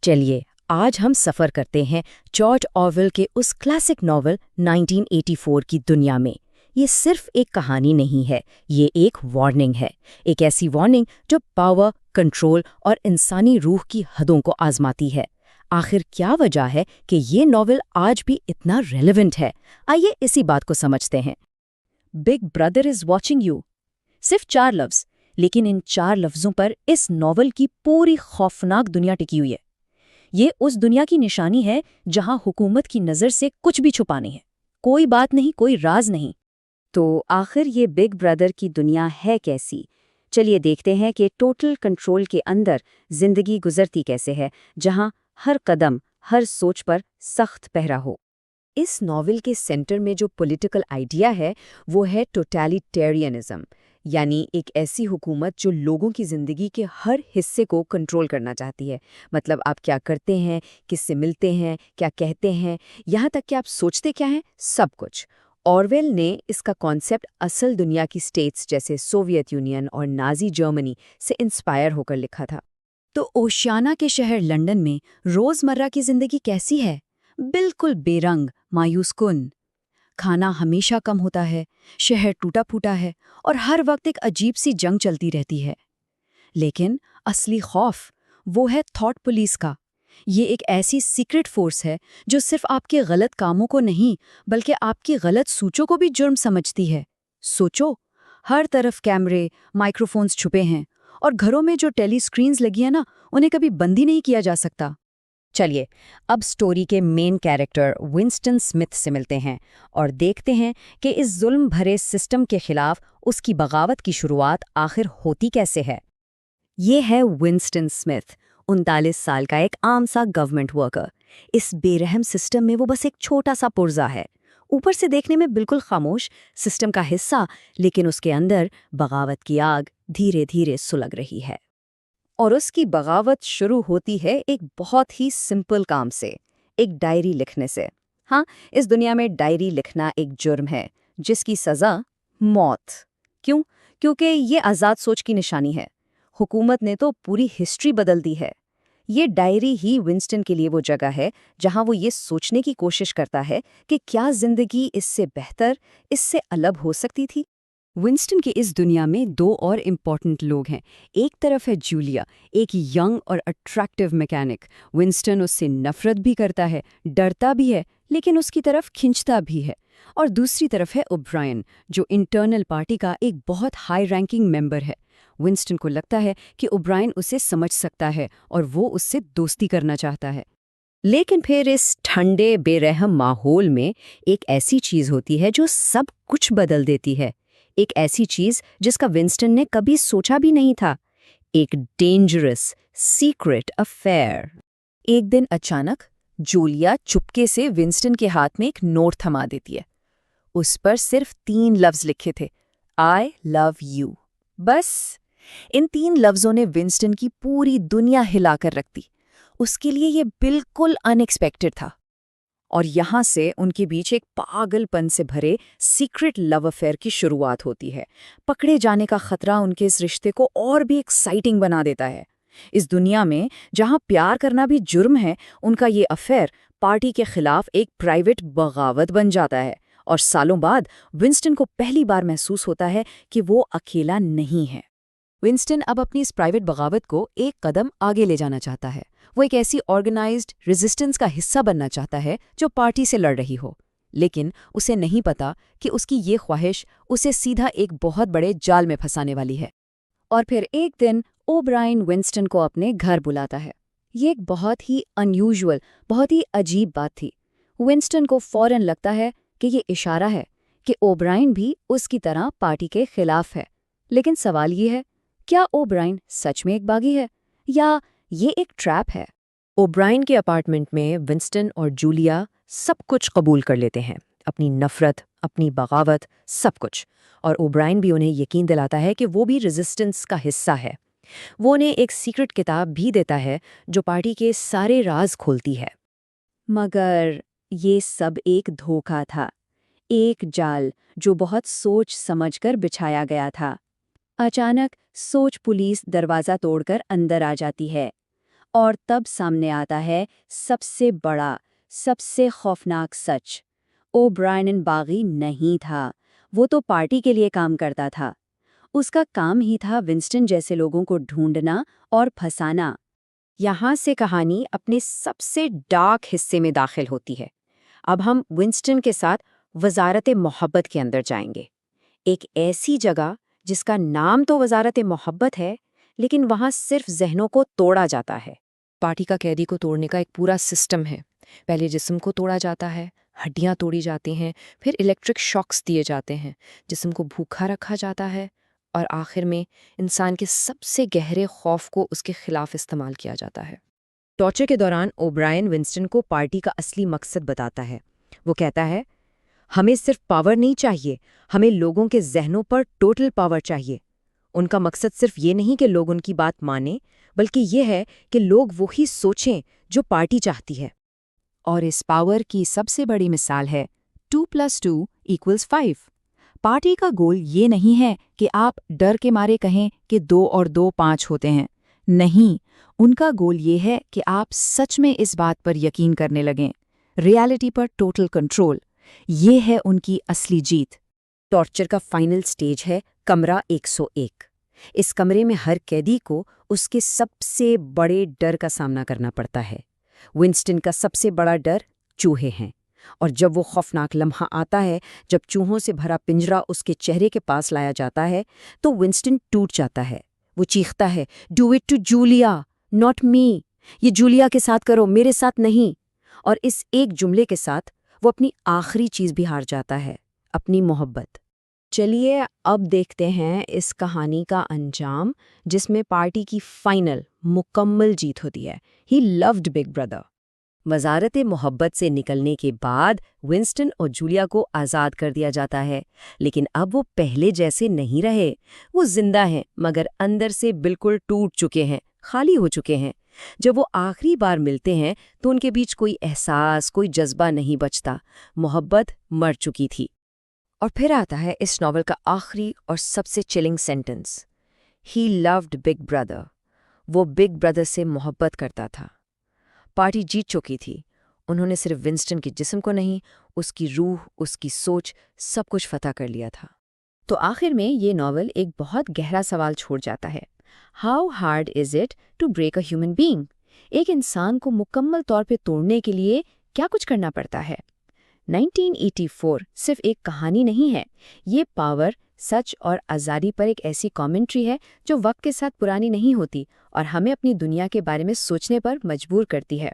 चलिए आज हम सफ़र करते हैं जॉर्ज ऑरवेल के उस क्लासिक नॉवल 1984 की दुनिया में। ये सिर्फ एक कहानी नहीं है, ये एक वार्निंग है। एक ऐसी वार्निंग जो पावर, कंट्रोल और इंसानी रूह की हदों को आजमाती है। आखिर क्या वजह है कि ये नॉवल आज भी इतना रेलेवेंट है? आइए इसी बात को समझते हैं। Big brother is watching you. सिर्फ 4 लफ्ज, लेकिन इन 4 लफ्जों पर इस नॉवल की पूरी खौफनाक दुनिया टिकी हुई है। ये उस दुनिया की निशानी है जहां हुकूमत की नज़र से कुछ भी छुपा नहीं है, कोई बात नहीं, कोई राज नहीं। तो आखिर ये बिग ब्रदर की दुनिया है कैसी? चलिए देखते हैं कि टोटल कंट्रोल के अंदर जिंदगी गुजरती कैसे है, जहां हर कदम, हर सोच पर सख्त पहरा हो। इस नॉवल के सेंटर में जो पॉलिटिकल आइडिया है वो है टोटलिटेरियनिज्म, यानी एक ऐसी हुकूमत जो लोगों की ज़िंदगी के हर हिस्से को कंट्रोल करना चाहती है। मतलब आप क्या करते हैं, किससे मिलते हैं, क्या कहते हैं, यहाँ तक कि आप सोचते क्या हैं, सब कुछ। ऑरवेल ने इसका कॉन्सेप्ट असल दुनिया की स्टेट्स जैसे सोवियत यूनियन और नाजी जर्मनी से इंस्पायर होकर लिखा था। तो ओशियाना के शहर लंदन में रोज़मर्रा की ज़िंदगी कैसी है? बिल्कुल बेरंग, मायूसकुन। खाना हमेशा कम होता है, शहर टूटा-फूटा है और हर वक्त एक अजीब सी जंग चलती रहती है। लेकिन असली खौफ वो है थॉट पुलिस का। ये एक ऐसी सीक्रेट फोर्स है जो सिर्फ आपके गलत कामों को नहीं, बल्कि आपकी गलत सोचों को भी जुर्म समझती है। सोचो, हर तरफ कैमरे, माइक्रोफोन्स छुपे हैं और घरों में जो टेली स्क्रीन्स लगी है ना, उन्हें कभी बंद ही नहीं किया जा सकता। चलिए अब स्टोरी के मेन कैरेक्टर विंस्टन स्मिथ से मिलते हैं और देखते हैं कि इस जुल्म भरे सिस्टम के खिलाफ उसकी बगावत की शुरुआत आखिर होती कैसे है। ये है विंस्टन स्मिथ, 39 साल का एक आम सा गवर्नमेंट वर्कर। इस बेरहम सिस्टम में वो बस एक छोटा सा पुर्जा है, ऊपर से देखने में बिल्कुल खामोश, सिस्टम का हिस्सा, लेकिन उसके अंदर बगावत की आग धीरे धीरे सुलग रही है। और उसकी बगावत शुरू होती है एक बहुत ही सिंपल काम से, एक डायरी लिखने से। हाँ, इस दुनिया में डायरी लिखना एक जुर्म है जिसकी सज़ा मौत। क्यों? क्योंकि ये आज़ाद सोच की निशानी है। हुकूमत ने तो पूरी हिस्ट्री बदल दी है। ये डायरी ही विंस्टन के लिए वो जगह है जहाँ वो ये सोचने की कोशिश करता है कि क्या जिंदगी इससे बेहतर, इससे अलग हो सकती थी। विंस्टन की इस दुनिया में 2 और इम्पॉर्टेंट लोग हैं। एक तरफ है जूलिया, एक यंग और अट्रैक्टिव मैकेनिक। विंस्टन उससे नफरत भी करता है, डरता भी है, लेकिन उसकी तरफ खिंचता भी है। और दूसरी तरफ है ओब्रायन, जो इंटरनल पार्टी का एक बहुत हाई रैंकिंग मेंबर है। विंस्टन को लगता है कि ओब्रायन उसे समझ सकता है और वो उससे दोस्ती करना चाहता है। लेकिन फिर इस ठंडे बेरहम माहौल में एक ऐसी चीज़ होती है जो सब कुछ बदल देती है। एक ऐसी चीज जिसका विंस्टन ने कभी सोचा भी नहीं था। एक डेंजरस सीक्रेट अफेयर। एक दिन अचानक जूलिया चुपके से विंस्टन के हाथ में एक नोट थमा देती है। उस पर सिर्फ 3 लफ्ज लिखे थे, आई लव यू। बस इन 3 लफ्जों ने विंस्टन की पूरी दुनिया हिलाकर रख दी। उसके लिए ये बिल्कुल अनएक्सपेक्टेड था। और यहाँ से उनके बीच एक पागलपन से भरे सीक्रेट लव अफेयर की शुरुआत होती है। पकड़े जाने का खतरा उनके इस रिश्ते को और भी एक्साइटिंग बना देता है। इस दुनिया में जहाँ प्यार करना भी जुर्म है, उनका ये अफेयर पार्टी के खिलाफ एक प्राइवेट बगावत बन जाता है। और सालों बाद विंस्टन को पहली बार महसूस होता है कि वो अकेला नहीं है। विंस्टन अब अपनी इस प्राइवेट बगावत को एक कदम आगे ले जाना चाहता है। वो एक ऐसी ऑर्गेनाइज्ड रेजिस्टेंस का हिस्सा बनना चाहता है जो पार्टी से लड़ रही हो। लेकिन उसे नहीं पता कि उसकी ये ख्वाहिश उसे सीधा एक बहुत बड़े जाल में फंसाने वाली है। और फिर एक दिन ओब्रायन विंस्टन को अपने घर बुलाता है। ये एक बहुत ही अनयूजुअल, बहुत ही अजीब बात थी। विंस्टन को फौरन लगता है कि ये इशारा है कि ओब्रायन भी उसकी तरह पार्टी के खिलाफ है। लेकिन सवाल ये है, क्या ओब्रायन सच में एक बागी है या ये एक ट्रैप है? ओब्रायन के अपार्टमेंट में विंस्टन और जूलिया सब कुछ कबूल कर लेते हैं, अपनी नफरत, अपनी बगावत, सब कुछ। और ओब्रायन भी उन्हें यकीन दिलाता है कि वो भी रेजिस्टेंस का हिस्सा है। वो उन्हें एक सीक्रेट किताब भी देता है जो पार्टी के सारे राज खोलती है। मगर ये सब एक धोखा था, एक जाल जो बहुत सोच समझकर बिछाया गया था। अचानक सोच पुलिस दरवाज़ा तोड़कर अंदर आ जाती है और तब सामने आता है सबसे बड़ा, सबसे खौफनाक सच। ओब्रायन बागी नहीं था, वो तो पार्टी के लिए काम करता था। उसका काम ही था विंस्टन जैसे लोगों को ढूंढना और फंसाना। यहाँ से कहानी अपने सबसे डार्क हिस्से में दाखिल होती है। अब हम विंस्टन के साथ वजारत मोहब्बत के अंदर जाएंगे। एक ऐसी जगह जिसका नाम तो वजारत मोहब्बत है, लेकिन वहाँ सिर्फ जहनों को तोड़ा जाता है। पार्टी का कैदी को तोड़ने का एक पूरा सिस्टम है। पहले जिस्म को तोड़ा जाता है, हड्डियाँ तोड़ी जाती हैं, फिर इलेक्ट्रिक शॉक्स दिए जाते हैं, जिस्म को भूखा रखा जाता है और आखिर में इंसान के सबसे गहरे खौफ को उसके खिलाफ इस्तेमाल किया जाता है। टॉर्चर के दौरान ओब्रायन विंस्टन को पार्टी का असली मकसद बताता है। वो कहता है, हमें सिर्फ पावर नहीं चाहिए, हमें लोगों के जहनों पर टोटल पावर चाहिए। उनका मकसद सिर्फ ये नहीं कि लोग उनकी बात मानें, बल्कि ये है कि लोग वही सोचें जो पार्टी चाहती है। और इस पावर की सबसे बड़ी मिसाल है 2+2=5। पार्टी का गोल ये नहीं है कि आप डर के मारे कहें कि 2 और 2 5 होते हैं। नहीं, उनका गोल ये है कि आप सच में इस बात पर यकीन करने लगें। रियलिटी पर टोटल कंट्रोल, ये है उनकी असली जीत। टॉर्चर का फाइनल स्टेज है कमरा 101। इस कमरे में हर कैदी को उसके सबसे बड़े डर का सामना करना पड़ता है। विंस्टन का सबसे बड़ा डर चूहे हैं, और जब वो खौफनाक लम्हा आता है, जब चूहों से भरा पिंजरा उसके चेहरे के पास लाया जाता है, तो विंस्टन टूट जाता है। वो चीखता है, do it to Julia, not me. ये जूलिया के साथ करो, मेरे साथ नहीं। और इस एक जुमले के साथ वो अपनी आखिरी चीज भी हार जाता है, अपनी मोहब्बत। चलिए अब देखते हैं इस कहानी का अंजाम, जिसमें पार्टी की फाइनल मुकम्मल जीत होती है। He loved big brother. वजारत मोहब्बत से निकलने के बाद विंस्टन और जूलिया को आज़ाद कर दिया जाता है, लेकिन अब वो पहले जैसे नहीं रहे। वो जिंदा हैं, मगर अंदर से बिल्कुल टूट चुके हैं, खाली हो चुके हैं। जब वो आखिरी बार मिलते हैं तो उनके बीच कोई एहसास, कोई जज्बा नहीं बचता। मोहब्बत मर चुकी थी। और फिर आता है इस नॉवल का आखिरी और सबसे chilling sentence, he loved big brother. वो बिग ब्रदर से मोहब्बत करता था। पार्टी जीत चुकी थी। उन्होंने सिर्फ विंस्टन के जिस्म को नहीं, उसकी रूह, उसकी सोच, सब कुछ फतह कर लिया था। तो आखिर में ये नॉवल एक बहुत गहरा सवाल छोड़ जाता है। How hard is it to break a human being? एक इंसान को मुकम्मल तौर पे तोड़ने के लिए क्या कुछ करना पड़ता है? 1984 सिर्फ एक कहानी नहीं है, ये पावर, सच और आज़ादी पर एक ऐसी कमेंट्री है जो वक्त के साथ पुरानी नहीं होती और हमें अपनी दुनिया के बारे में सोचने पर मजबूर करती है।